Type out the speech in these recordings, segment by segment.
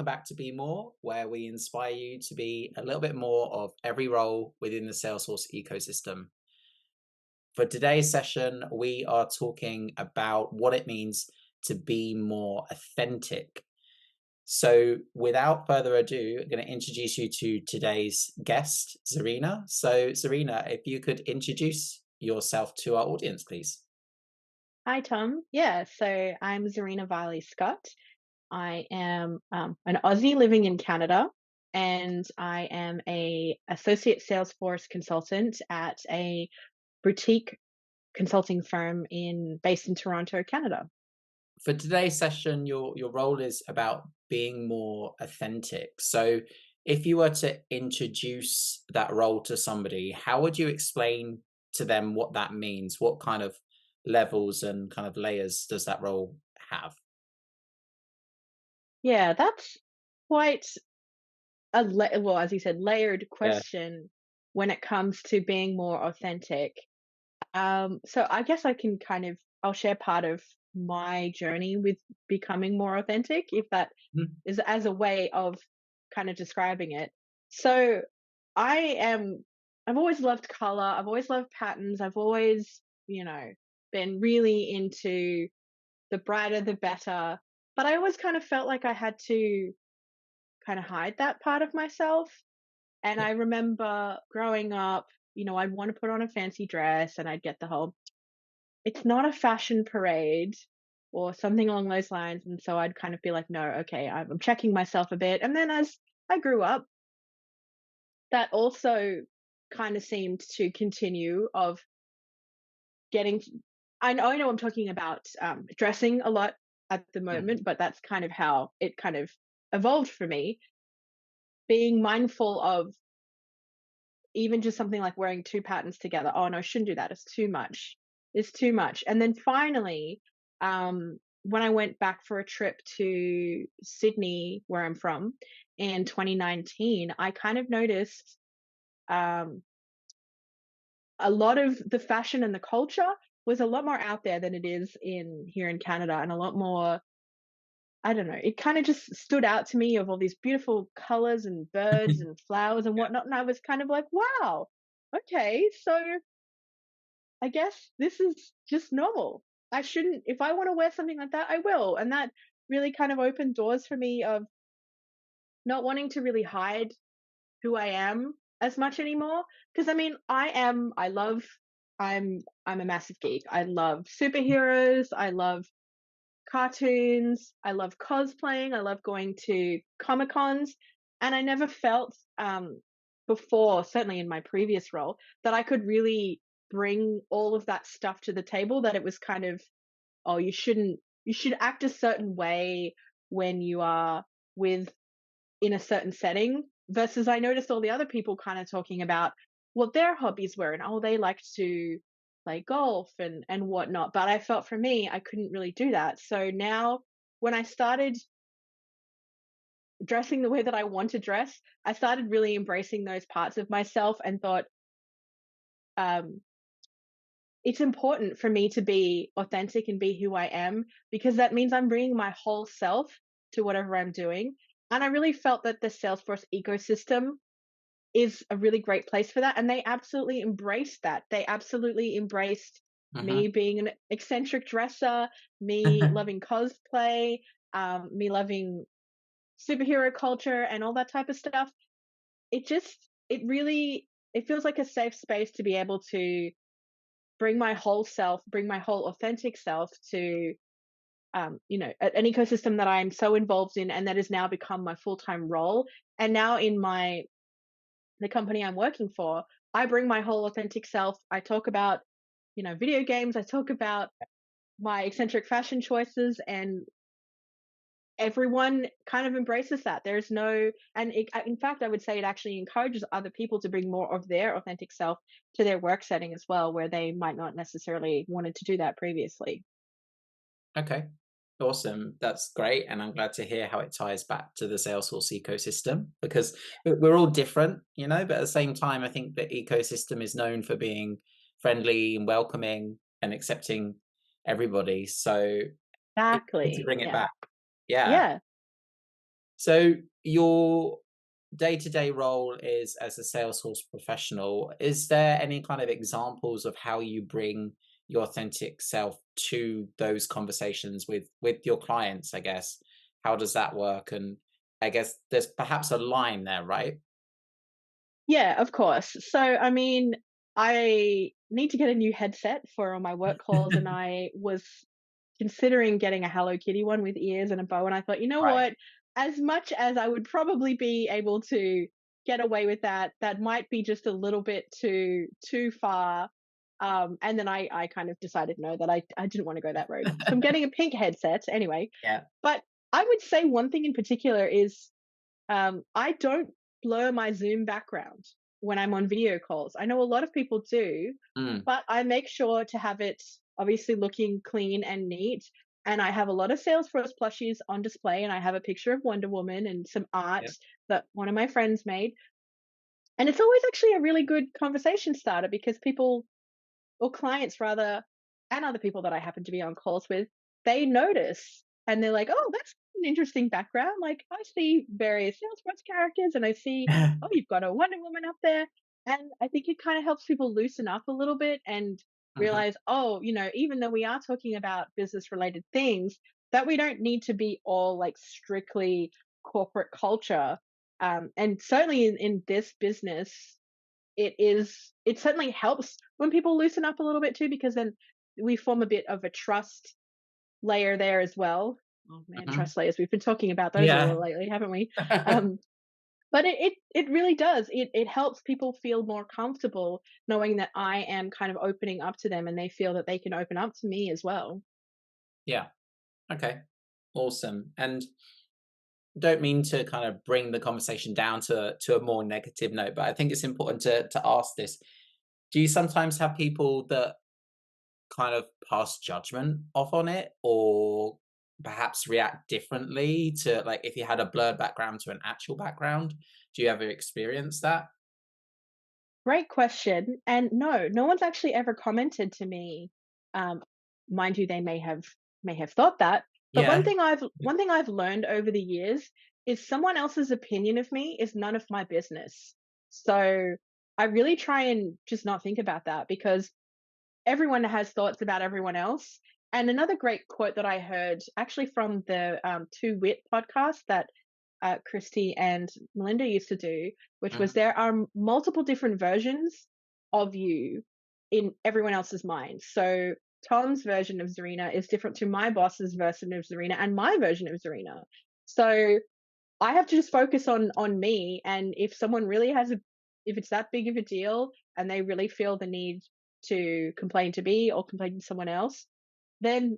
welcome back to Be More, where we inspire you to be a little bit more of every role within the Salesforce ecosystem. For today's session, we are talking about what it means to be more authentic. So, without further ado, I'm going to introduce you to today's guest, Zarina. So, Zarina, if you could introduce yourself to our audience, please. Hi, Tom. Yeah, so I'm Zarina Varley Scott. I am an Aussie living in Canada, and I am a associate Salesforce consultant at a boutique consulting firm based in Toronto, Canada. For today's session, your role is about being more authentic. So, if you were to introduce that role to somebody, how would you explain to them what that means? What kind of levels and kind of layers does that role have? Yeah, that's quite well, as you said, layered Yeah. question when it comes to being more authentic. So I guess I'll share part of my journey with becoming more authentic, if that Mhm. is as a way of kind of describing it. So I am I've always loved color, I've always loved patterns, I've always, been really into the brighter the better, but I always kind of felt like I had to kind of hide that part of myself. And Yeah. I remember growing up, I'd want to put on a fancy dress and I'd get the whole it's not a fashion parade or something along those lines. And so I'd kind of be like, no, okay, I'm checking myself a bit. And then as I grew up, that also kind of seemed to continue of getting, I know I'm talking about dressing a lot at the moment, Mhm. but that's kind of how it kind of evolved for me, being mindful of even just something like wearing two patterns together. Oh no, I shouldn't do that. It's too much. It's too much. And then finally, when I went back for a trip to Sydney, where I'm from, in 2019, I kind of noticed um, a lot of the fashion and the culture was a lot more out there than it is in here in Canada, and a lot more. I don't know. It kind of just stood out to me of all these beautiful colors and birds and flowers and whatnot, and I was kind of like, wow, okay, so I guess this is just normal. I shouldn't if I wanna wear something like that, I will, and that really kind of opened doors for me of not wanting to really hide who I am as much anymore. Because I mean, I love I'm a massive geek. I love superheroes, I love cartoons, I love cosplaying, I love going to Comic Cons, and I never felt before, certainly in my previous role, that I could really bring all of that stuff to the table. That it was kind of, oh, you should act a certain way when you are with in a certain setting. Versus, I noticed all the other people kind of talking about what their hobbies were, and oh, they liked to play golf and whatnot. But I felt for me, I couldn't really do that. So now, when I started dressing the way that I want to dress, I started really embracing those parts of myself and thought, um, it's important for me to be authentic and be who I am, because that means I'm bringing my whole self to whatever I'm doing. And I really felt that the Salesforce ecosystem is a really great place for that. And they absolutely embraced that. They absolutely embraced Mhm. me being an eccentric dresser, me loving cosplay, me loving superhero culture and all that type of stuff. It really, it feels like a safe space to be able to bring my whole self, bring my whole authentic self to, an ecosystem that I'm so involved in and that has now become my full time role. And now in the company I'm working for, I bring my whole authentic self. I talk about, video games. I talk about my eccentric fashion choices, and everyone kind of embraces that. There's no, and in fact, I would say it actually encourages other people to bring more of their authentic self to their work setting as well, where they might not necessarily wanted to do that previously. Okay, awesome. That's great. And I'm glad to hear how it ties back to the Salesforce ecosystem because we're all different, but at the same time, I think the ecosystem is known for being friendly and welcoming and accepting everybody. So it's good to Exactly. bring it Yeah. back. Yeah. Yeah. So your day-to-day role is as a Salesforce professional. Is there any kind of examples of how you bring your authentic self to those conversations with your clients, I guess? How does that work? And I guess there's perhaps a line there, right? Yeah, of course. So, I mean, I need to get a new headset for all my work calls, and I was considering getting a Hello Kitty one with ears and a bow, and I thought, you know Right. what? As much as I would probably be able to get away with that, that might be just a little bit too far. And then I kind of decided no, that I didn't want to go that road. So I'm getting a pink headset anyway. Yeah. But I would say one thing in particular is I don't blur my Zoom background when I'm on video calls. I know a lot of people do, Mm, but I make sure to have it obviously looking clean and neat. And I have a lot of Salesforce plushies on display, and I have a picture of Wonder Woman and some art yeah. that one of my friends made. And it's always actually a really good conversation starter because people, or clients rather, and other people that I happen to be on calls with, they notice and they're like, "Oh, that's an interesting background. Like, I see various Salesforce characters, and I see, oh, you've got a Wonder Woman up there." And I think it kind of helps people loosen up a little bit and Mhm. realize, oh, even though we are talking about business related things, that we don't need to be all like strictly corporate culture. And certainly in this business, it certainly helps when people loosen up a little bit too, because then we form a bit of a trust layer there as well. Oh man, Mhm. trust layers. We've been talking about those a Yeah. little lately, haven't we? Um, but it really does. It helps people feel more comfortable knowing that I am kind of opening up to them and they feel that they can open up to me as well. Yeah. Okay. Awesome. And don't mean to kind of bring the conversation down to a more negative note, but I think it's important to ask this. Do you sometimes have people that kind of pass judgment off on it, or perhaps react differently to, like, if you had a blurred background to an actual background? Do you ever experience that? Great question. And no, no one's actually ever commented to me. Um, Mind you, they may have thought that. But Yeah. one thing I've learned over the years is someone else's opinion of me is none of my business. So I really try and just not think about that because everyone has thoughts about everyone else. And another great quote that I heard actually from the Two Wit podcast that Christy and Melinda used to do, which was Mhm. there are multiple different versions of you in everyone else's mind. So Tom's version of Zarina is different to my boss's version of Zarina and my version of Zarina. So I have to just focus on me, and if someone really has a if it's that big of a deal and they really feel the need to complain to me or complain to someone else, then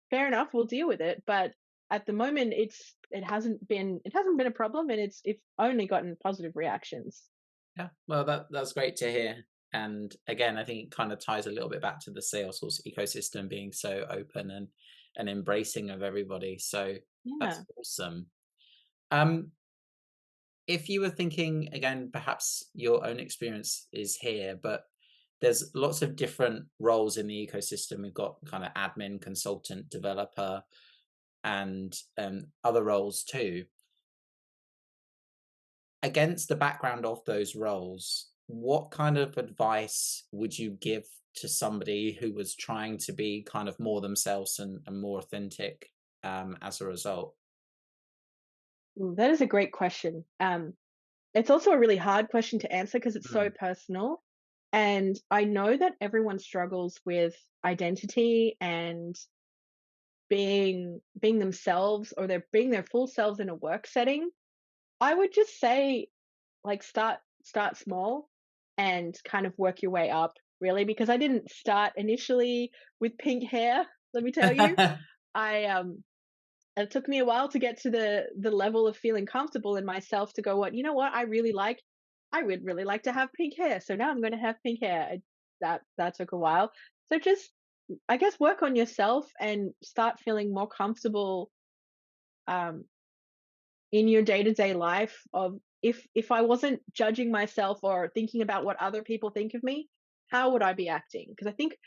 fair enough, we'll deal with it. But at the moment, it hasn't been a problem, and it's only gotten positive reactions. Yeah, well, that's great to hear. And again, I think it kind of ties a little bit back to the Salesforce ecosystem being so open and embracing of everybody. So that's Yeah. awesome. Um, if you were thinking again, perhaps your own experience is here, but there's lots of different roles in the ecosystem. We've got kind of admin, consultant, developer, and other roles too. Against the background of those roles, what kind of advice would you give to somebody who was trying to be kind of more themselves and more authentic as a result? That is a great question. It's also a really hard question to answer because it's so Mm, personal. And I know that everyone struggles with identity and being themselves, or they're being their full selves in a work setting. I would just say, like, start small and kind of work your way up, really, because I didn't start initially with pink hair, let me tell you. I It took me a while to get to the level of feeling comfortable in myself to go, what, you know what, I would really like to have pink hair. So now I'm going to have pink hair. That took a while. So just, I guess, work on yourself and start feeling more comfortable um, in your day to day life. Of if I wasn't judging myself or thinking about what other people think of me, how would I be acting? Because I think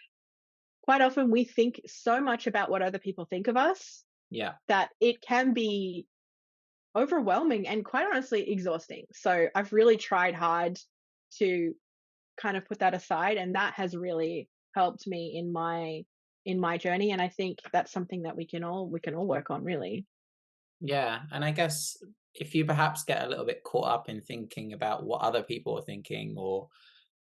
quite often we think so much about what other people think of us yeah. that it can be overwhelming and quite honestly exhausting. So I've really tried hard to kind of put that aside, and that has really helped me in my journey, and I think that's something that we can all work on, really. Yeah, and I guess if you perhaps get a little bit caught up in thinking about what other people are thinking or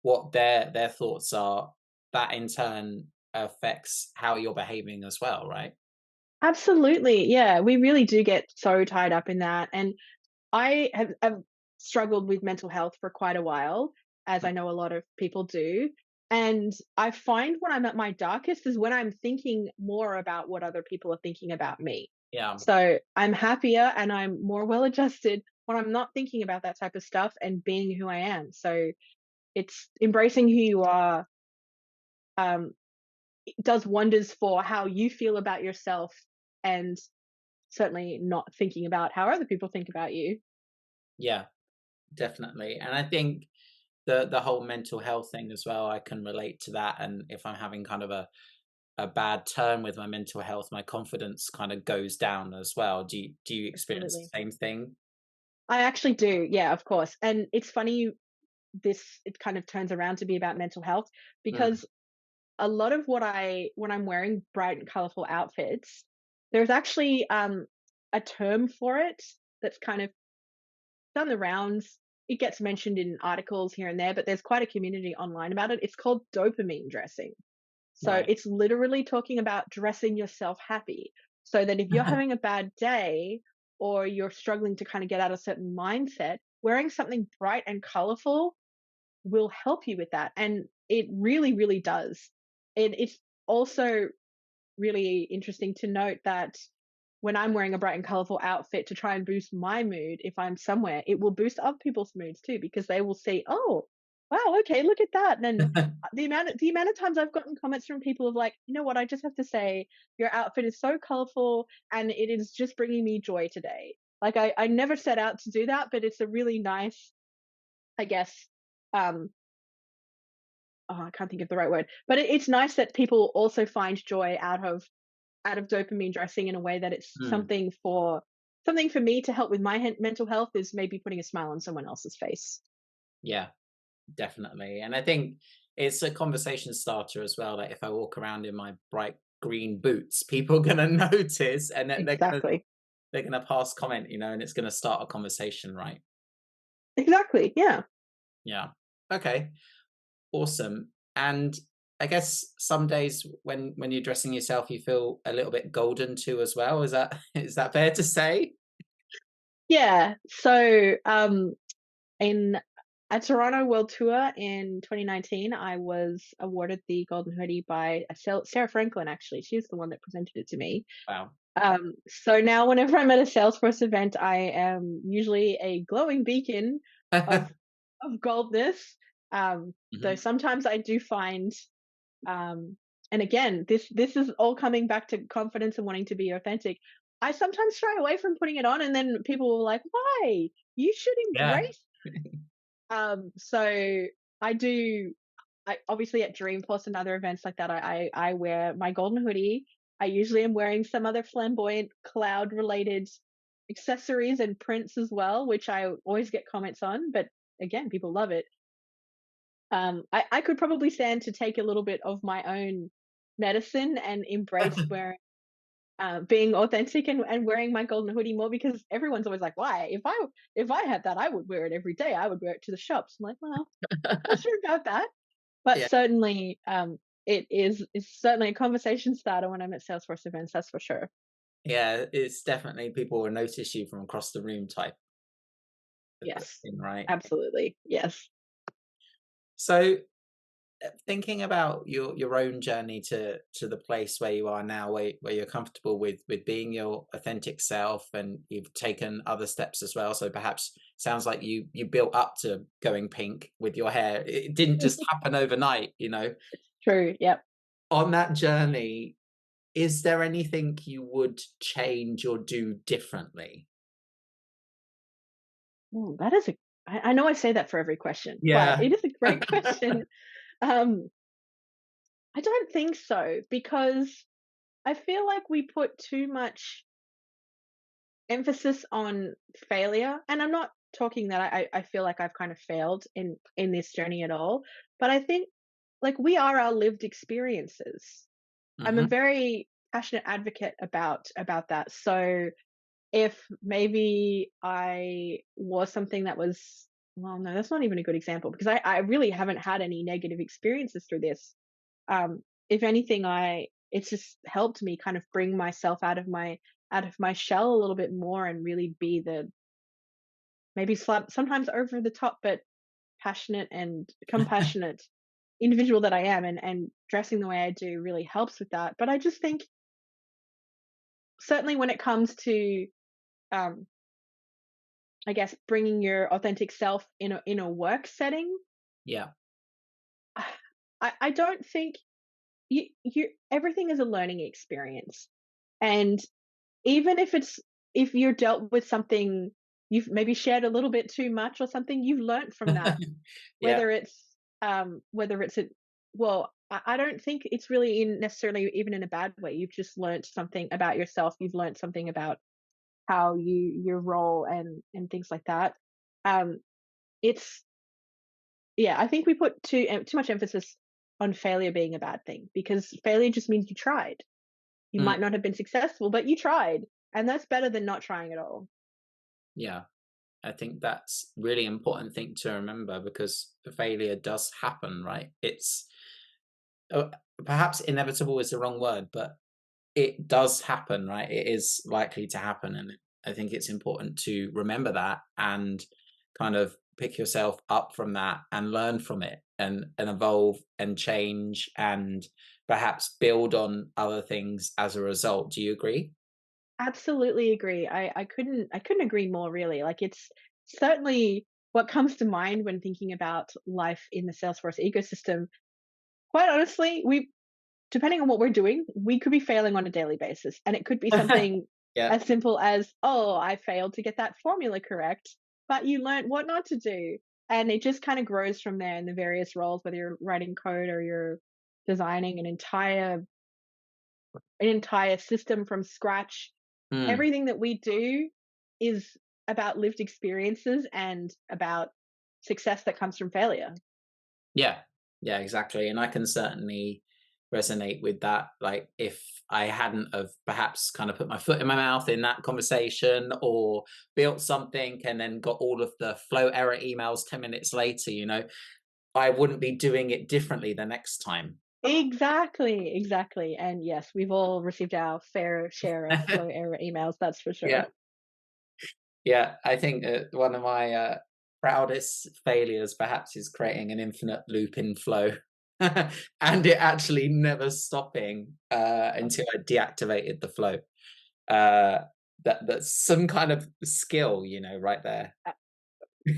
what their thoughts are, that in turn affects how you're behaving as well, right? Absolutely, yeah, we really do get so tied up in that, and have struggled with mental health for quite a while, as I know a lot of people do. And I find when I'm at my darkest is when I'm thinking more about what other people are thinking about me. Yeah. So I'm happier and I'm more well adjusted when I'm not thinking about that type of stuff and being who I am. So it's embracing who you are, um, it does wonders for how you feel about yourself, and certainly not thinking about how other people think about you. Yeah, definitely. And I think the whole mental health thing as well, I can relate to that. And if I'm having kind of a bad turn with my mental health, my confidence kind of goes down as well. Do you experience Absolutely. the same thing? I actually do, yeah, of course. And it's funny it kind of turns around to be about mental health, Mm, because a lot of when I'm wearing bright and colorful outfits, there's actually a term for it that's kind of done the rounds. It gets mentioned in articles here and there, but there's quite a community online about it. It's called dopamine dressing. So right. it's literally talking about dressing yourself happy. So that if you're having a bad day or you're struggling to kind of get out of a certain mindset, wearing something bright and colorful will help you with that. And it really, really does. And it's also really interesting to note that when I'm wearing a bright and colorful outfit to try and boost my mood, if I'm somewhere, it will boost other people's moods too, because they will see, oh, wow, okay, look at that. And then the amount of times I've gotten comments from people of like, you know what, I just have to say, your outfit is so colorful and it is just bringing me joy today. Like I never set out to do that, but it's a really nice, I guess, um, oh, I can't think of the right word, but it's nice that people also find joy out of dopamine dressing in a way that it's Mm, something for me to help with my mental health is maybe putting a smile on someone else's face. yeah, definitely. And I think it's a conversation starter as well. Like if I walk around in my bright green boots, people are gonna notice and then Exactly. they're gonna pass comment, and it's gonna start a conversation, right? Exactly. Yeah. Yeah. Okay. Awesome. And I guess some days when you're dressing yourself, you feel a little bit golden too as well. Is that is that fair to say? Yeah. So in a Toronto World Tour in 2019, I was awarded the Golden Hoodie by Sarah Franklin. Actually, she's the one that presented it to me. Wow. So now whenever I'm at a Salesforce event, I am usually a glowing beacon of of goldness. Though Mhm. sometimes I do find, um, and again, this is all coming back to confidence and wanting to be authentic. I sometimes shy away from putting it on, and then people will like, "Why? You should Yeah. embrace." So I do. I obviously at Dreamforce and other events like that, I wear my golden hoodie. I usually am wearing some other flamboyant cloud related accessories and prints as well, which I always get comments on. But again, people love it. I could probably stand to take a little bit of my own medicine and embrace wearing, being authentic and wearing my golden hoodie more, because everyone's always like, "Why? If I had that, I would wear it every day. I would wear it to the shops." I'm like, "Well, not sure about that." But Yeah. certainly, it is certainly a conversation starter when I'm at Salesforce events, that's for sure. Yeah, it's definitely people will notice you from across the room type of Yes, thing, right? absolutely. Yes. So thinking about your own journey to the place where you are now, where you're comfortable with being your authentic self, and you've taken other steps as well. So perhaps sounds like you built up to going pink with your hair. It didn't just happen overnight. True, yep. On that journey, is there anything you would change or do differently? Ooh, that is a I know I say that for every question, but Yeah. it is a great question. Um, I don't think so, because I feel like we put too much emphasis on failure, and I'm not talking that I feel like I've kind of failed in this journey at all, but I think, like, we are our lived experiences. I'm a Hmm. very passionate advocate about that. So if maybe I was something that was, well, no, that's not even a good example because I really haven't had any negative experiences through this. If anything, I it's just helped me kind of bring myself out of my shell a little bit more and really be the maybe sometimes over the top, but passionate and compassionate individual that I am, and dressing the way I do really helps with that. But I just think certainly when it comes to um, I guess bringing your authentic self in a work setting, Yeah. I don't think you everything is a learning experience, and even if you're dealt with something, you've maybe shared a little bit too much or something, you've learned from that. Yeah. Whether it's a well, I don't think it's really in necessarily even in a bad way. You've just learned something about yourself. You've learned something about how your role and things like that. Um, it's yeah, I think we put too much emphasis on failure being a bad thing because failure just means you tried. You Mm, might not have been successful, but you tried, and that's better than not trying at all. yeah. I think that's really important thing to remember because failure does happen, right? It's uh, perhaps inevitable is the wrong word, but it does happen, right? It is likely to happen. And I think it's important to remember that and kind of pick yourself up from that and learn from it and evolve and change and perhaps build on other things as a result. Do you agree? Absolutely agree. I couldn't agree more really. Like it's certainly what comes to mind when thinking about life in the Salesforce ecosystem. Quite honestly, we depending on what we're doing, we could be failing on a daily basis. And it could be something Yeah. as simple as, oh, I failed to get that formula correct, but you learned what not to do. And it just kind of grows from there in the various roles, whether you're writing code or you're designing an entire system from scratch. Mm, Everything that we do is about lived experiences and about success that comes from failure. yeah. Yeah, exactly. And I can certainly resonate with that. Like if I hadn't have perhaps kind of put my foot in my mouth in that conversation or built something and then got all of the flow error emails 10 minutes later, I wouldn't be doing it differently the next time. Exactly, exactly. And yes, we've all received our fair share of flow error emails, that's for Yeah. sure. Yeah. I think one of my proudest failures perhaps is creating an infinite loop in flow and it actually never stopping until I deactivated the flow. Uh, that's some kind of skill, right there. Uh,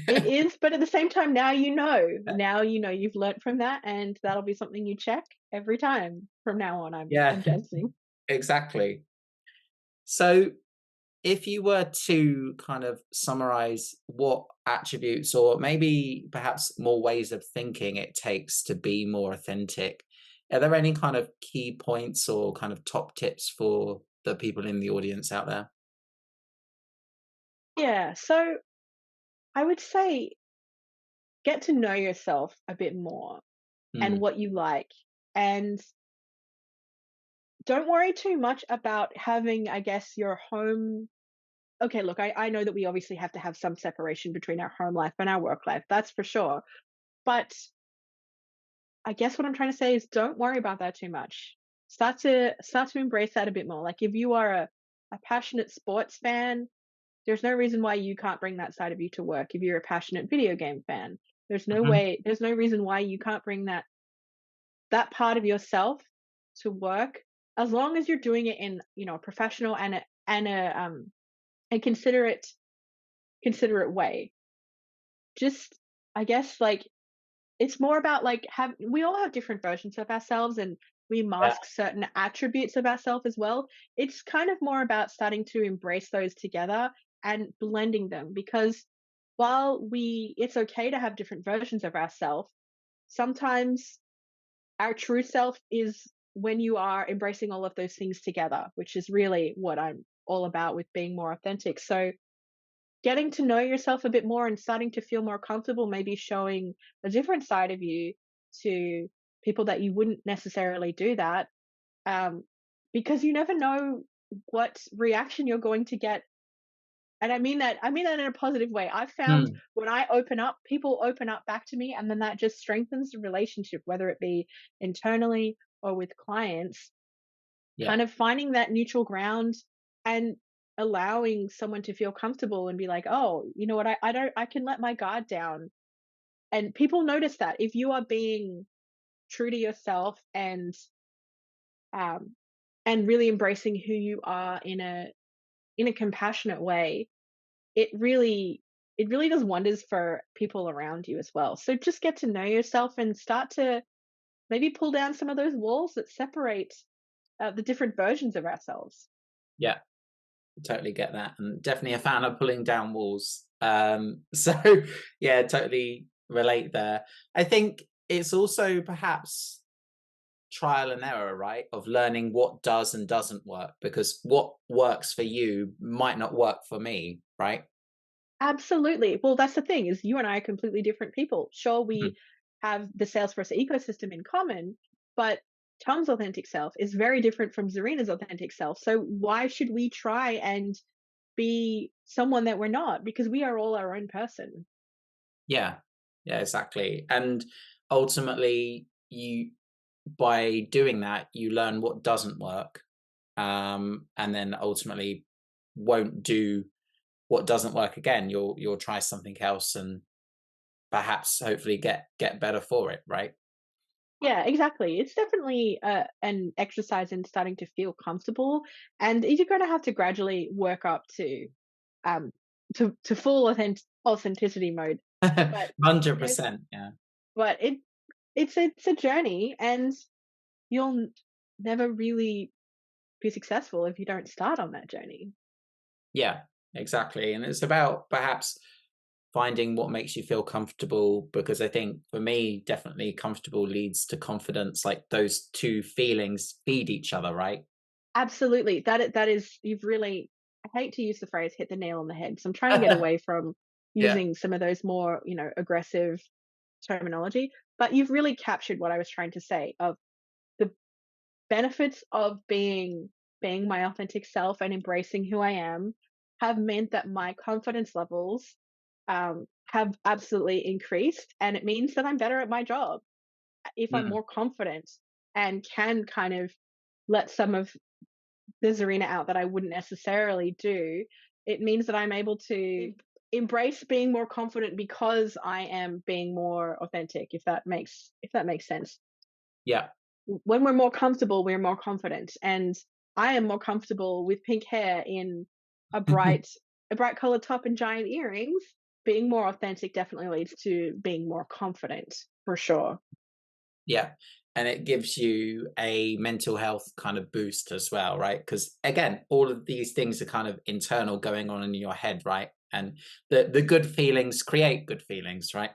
It is, but at the same time, now you know. Now you know you've learnt from that, and that'll be something you check every time from now on, I'm Yeah, guessing. exactly. So, if you were to kind of summarize what attributes or maybe perhaps more ways of thinking it takes to be more authentic, are there any kind of key points or kind of top tips for the people in the audience out there? Yeah, so I would say get to know yourself a bit more and Mm, what you like, and don't worry too much about having, I guess, your home. Okay, look, I know that we obviously have to have some separation between our home life and our work life, that's for sure. But I guess what I'm trying to say is don't worry about that too much. Start to embrace that a bit more. Like if you are a passionate sports fan, there's no reason why you can't bring that side of you to work. If you're a passionate video game fan, mhm, there's no reason why you can't bring that part of yourself to work, as long as you're doing it in, a professional and considerate way. Just I guess like it's more about like have we all have different versions of ourselves, and we yeah, mask certain attributes of ourselves as well. It's kind of more about starting to embrace those together and blending them, because while we it's okay to have different versions of ourselves, sometimes our true self is when you are embracing all of those things together, which is really what I'm all about with being more authentic. So getting to know yourself a bit more and starting to feel more comfortable, maybe showing a different side of you to people that you wouldn't necessarily do that, um, because you never know what reaction you're going to get. And I mean that in a positive way. I've found Mm, when I open up, people open up back to me, and then that just strengthens the relationship, whether it be internally or with clients. yeah, Kind of finding that neutral ground and allowing someone to feel comfortable and be like, "Oh, you know what? I can let my guard down." And people notice that if you are being true to yourself um and really embracing who you are in a compassionate way, it really it really does wonders for people around you as well. So just get to know yourself and start to maybe pull down some of those walls that separate the different versions of ourselves. yeah. Totally get that, and definitely a fan of pulling down walls. So yeah, totally relate there. I think it's also perhaps trial and error, right? Of learning what does and doesn't work, because what works for you might not work for me, right? Absolutely. Well, that's the thing is you and I are completely different people. Sure, Mhm. we have the Salesforce ecosystem in common, but Tom's authentic self is very different from Zarina's authentic self. So why should we try and be someone that we're not? Because we are all our own person. Yeah, yeah, exactly. And ultimately, you by doing that, you learn what doesn't work, and then ultimately won't do what doesn't work again. You'll try something else and perhaps hopefully get better for it, right? Yeah, exactly. It's definitely an exercise in starting to feel comfortable, and you're going to have to gradually work up um, to full authenticity mode. But you know, 100%. Yeah. but it's a journey, and you'll never really be successful if you don't start on that journey. Yeah, exactly. And it's about perhaps finding what makes you feel comfortable, because I think for me, definitely comfortable leads to confidence. Like those two feelings feed each other, right? Absolutely, that is you've really. I hate to use the phrase "hit the nail on the head," so I'm trying to get away from Yeah. using some of those more aggressive terminology. But you've really captured what I was trying to say of the benefits of being my authentic self and embracing who I am have meant that my confidence levels have absolutely increased, and it means that I'm better at my job if I'm Mm, more confident and can kind of let some of the Zarina out that I wouldn't necessarily do. It means that I'm able to embrace being more confident because I am being more authentic. If that makes sense. yeah. When we're more comfortable, we're more confident. And I am more comfortable with pink hair in a bright a bright colored top and giant earrings. Being more authentic definitely leads to being more confident for sure. Yeah. And it gives you a mental health kind of boost as well, right? Because again, all of these things are kind of internal going on in your head, right? And the good feelings create good feelings, right?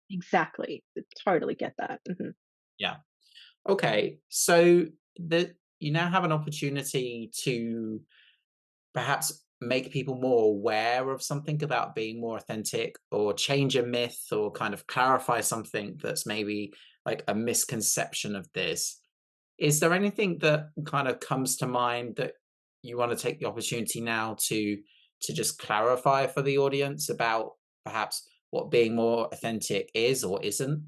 Exactly. Totally get that. Yeah. Okay. So you now have an opportunity to perhaps make people more aware of something about being more authentic, or change a myth, or kind of clarify something that's maybe like a misconception of this. Is there anything that kind of comes to mind that you want to take the opportunity now to just clarify for the audience about perhaps what being more authentic is or isn't?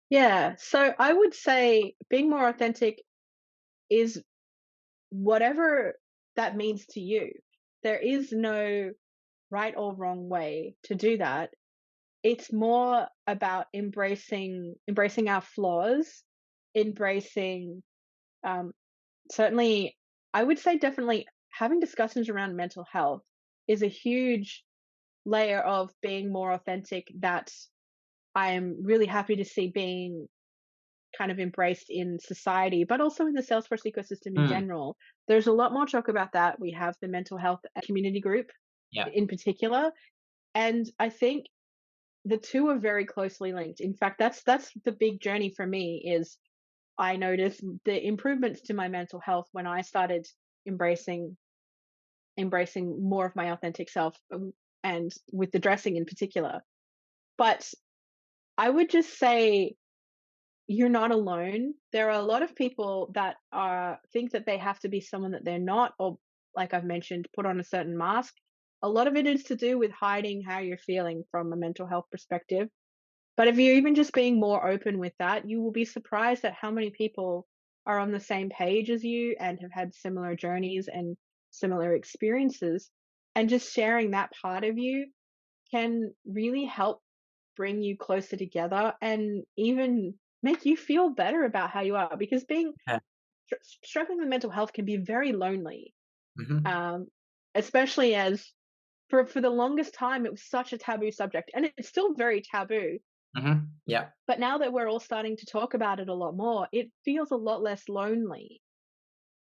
Yeah. So I would say being more authentic is whatever that means to you. There is no right or wrong way to do that. It's more about embracing our flaws, embracing um certainly I would say definitely having discussions around mental health is a huge layer of being more authentic that I am really happy to see being kind of embraced in society, but also in the Salesforce ecosystem in Mm, general. There's a lot more talk about that. We have the mental health community group yeah. in particular, and I think the two are very closely linked. In fact, that's the big journey for me is I noticed the improvements to my mental health when I started embracing more of my authentic self, and with the dressing in particular. But I would just say you're not alone. There are a lot of people that think that they have to be someone that they're not, or like I've mentioned, put on a certain mask. A lot of it is to do with hiding how you're feeling from a mental health perspective. But if you're even just being more open with that, you will be surprised at how many people are on the same page as you and have had similar journeys and similar experiences. And just sharing that part of you can really help bring you closer together and even make you feel better about how you are, because being Yeah. struggling with mental health can be very lonely, Hmm. um, especially as for the longest time it was such a taboo subject, and it's still very taboo. Hmm. Yeah. But now that we're all starting to talk about it a lot more, it feels a lot less lonely.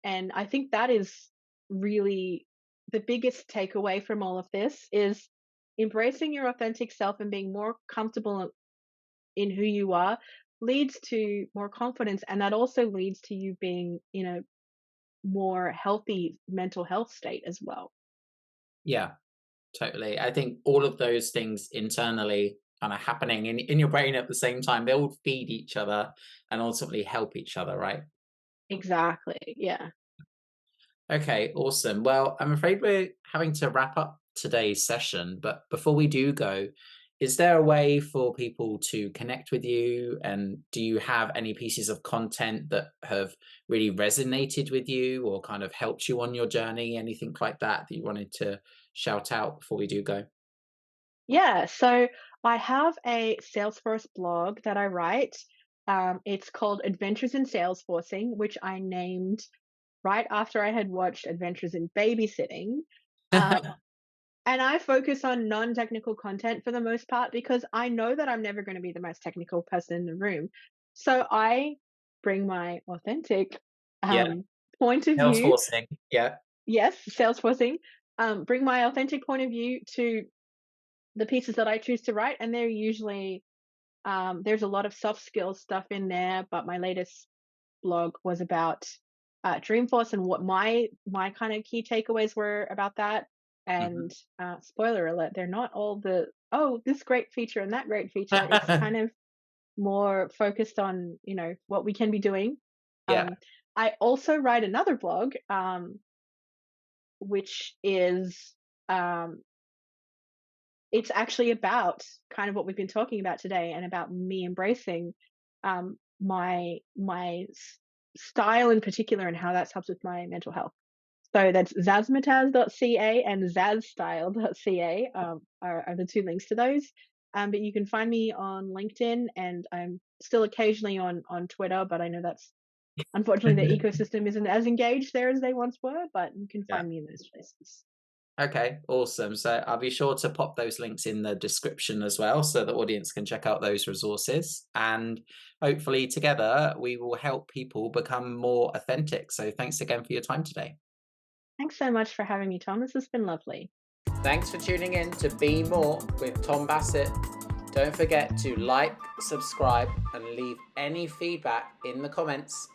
And I think that is really the biggest takeaway from all of this is embracing your authentic self and being more comfortable in who you are leads to more confidence, and that also leads to you being in a more healthy mental health state as well. Yeah. Totally. I think all of those things internally kind of happening in your brain at the same time, they all feed each other and ultimately help each other, right? Exactly. Yeah. Okay, awesome. Well, I'm afraid we're having to wrap up today's session, but before we do go, is there a way for people to connect with you? And do you have any pieces of content that have really resonated with you or kind of helped you on your journey? Anything like that that you wanted to shout out before we do go? Yeah. So I have a Salesforce blog that I write. It's called Adventures in Salesforcing, which I named right after I had watched Adventures in Babysitting. Um, and I focus on non-technical content for the most part because I know that I'm never going to be the most technical person in the room. So I bring my authentic Yeah, um, point of view. Salesforcing. Yeah. Yes, Salesforcing. Bring my authentic point of view to the pieces that I choose to write, and they're usually there's a lot of soft skills stuff in there. But my latest blog was about Dreamforce and what my kind of key takeaways were about that. Mhm. And spoiler alert, they're not all the oh this great feature and that great feature. It's kind of more focused on what we can be doing. Yeah. I also write another blog, which is um, it's actually about kind of what we've been talking about today and about me embracing my style in particular and how that's helped with my mental health. So that's zazmataz.ca and zazstyle.ca are the two links to those. But you can find me on LinkedIn, and I'm still occasionally on Twitter, but I know that's unfortunately the ecosystem isn't as engaged there as they once were, but you can Yeah. find me in those places. Okay, awesome. So I'll be sure to pop those links in the description as well so the audience can check out those resources. And hopefully, together, we will help people become more authentic. So thanks again for your time today. Thanks so much for having me, Tom. This has been lovely. Thanks for tuning in to Be More with Tom Bassett. Don't forget to like, subscribe, and leave any feedback in the comments.